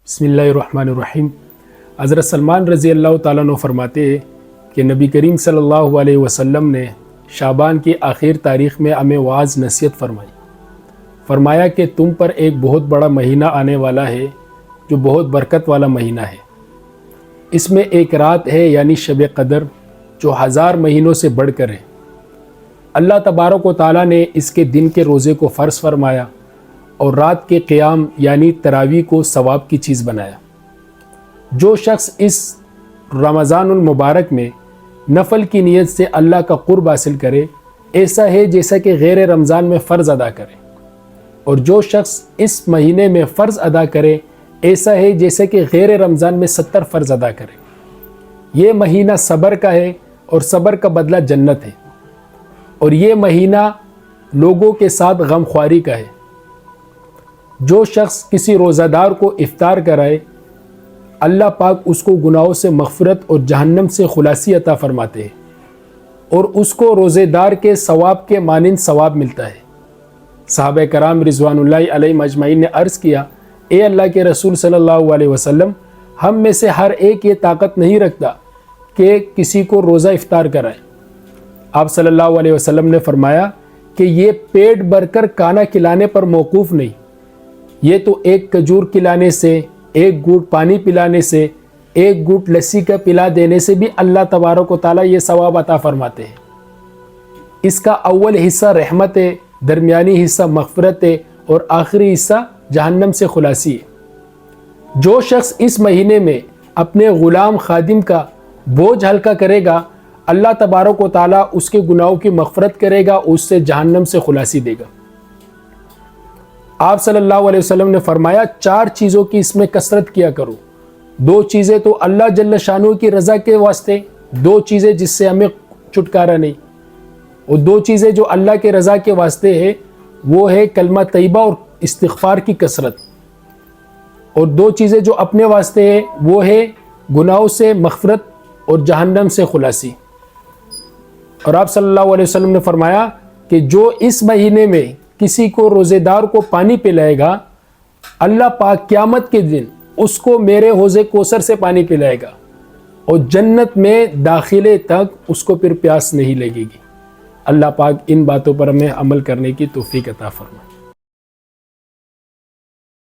بسم اللہ الرحمن الرحیم۔ حضرت سلمان رضی اللہ تعالیٰ عنہ فرماتے ہیں کہ نبی کریم صلی اللہ علیہ وسلم نے شعبان کی آخر تاریخ میں ہمیں واعظ نصیحت فرمایا کہ تم پر ایک بہت بڑا مہینہ آنے والا ہے جو بہت برکت والا مہینہ ہے۔ اس میں ایک رات ہے یعنی شب قدر جو 1000 مہینوں سے بڑھ کر ہے۔ اللہ تبارک و تعالیٰ نے اس کے دن کے روزے کو فرض فرمایا اور رات کے قیام یعنی تراویح کو ثواب کی چیز بنایا۔ جو شخص اس رمضان المبارک میں نفل کی نیت سے اللہ کا قرب حاصل کرے ایسا ہے جیسا کہ غیر رمضان میں فرض ادا کرے، اور جو شخص اس مہینے میں فرض ادا کرے ایسا ہے جیسا کہ غیر رمضان میں 70 فرض ادا کرے۔ یہ مہینہ صبر کا ہے اور صبر کا بدلہ جنت ہے، اور یہ مہینہ لوگوں کے ساتھ غم خواری کا ہے۔ جو شخص کسی روزہ دار کو افطار کرائے اللہ پاک اس کو گناہوں سے مغفرت اور جہنم سے خلاصی عطا فرماتے ہیں، اور اس کو روزے دار کے ثواب کے مانند ثواب ملتا ہے۔ صحابہ کرام رضوان اللہ علیہم اجمعین نے عرض کیا، اے اللہ کے رسول صلی اللہ علیہ وسلم، ہم میں سے ہر ایک یہ طاقت نہیں رکھتا کہ کسی کو روزہ افطار کرائے۔ آپ صلی اللہ علیہ وسلم نے فرمایا کہ یہ پیٹ بھر کر کھانا کھلانے پر موقوف نہیں، یہ تو ایک کھجور کھلانے سے، ایک گھونٹ پانی پلانے سے، ایک گھونٹ لسی کا پلا دینے سے بھی اللہ تبارک و تعالیٰ یہ ثواب عطا فرماتے ہیں۔ اس کا اول حصہ رحمت ہے، درمیانی حصہ مغفرت ہے، اور آخری حصہ جہنم سے خلاصی ہے۔ جو شخص اس مہینے میں اپنے غلام خادم کا بوجھ ہلکا کرے گا اللہ تبارک و تعالیٰ اس کے گناہوں کی مغفرت کرے گا، اس سے جہنم سے خلاصی دے گا۔ آپ صلی اللہ علیہ وسلم نے فرمایا 4 چیزوں کی اس میں کثرت کیا کرو۔ 2 چیزیں تو اللہ جل شانہ کی رضا کے واسطے، 2 چیزیں جس سے ہمیں چھٹکارا نہیں، اور 2 چیزیں جو اللہ کے رضا کے واسطے ہے وہ ہے کلمہ طیبہ اور استغفار کی کثرت، اور 2 چیزیں جو اپنے واسطے ہے وہ ہے گناہوں سے مغفرت اور جہنم سے خلاصی۔ اور آپ صلی اللہ علیہ وسلم نے فرمایا کہ جو اس مہینے میں کسی کو روزے دار کو پانی پلائے گا اللہ پاک قیامت کے دن اس کو میرے حوض کوثر سے پانی پلائے گا، اور جنت میں داخلے تک اس کو پھر پیاس نہیں لگے گی۔ اللہ پاک ان باتوں پر ہمیں عمل کرنے کی توفیق عطا فرمائے۔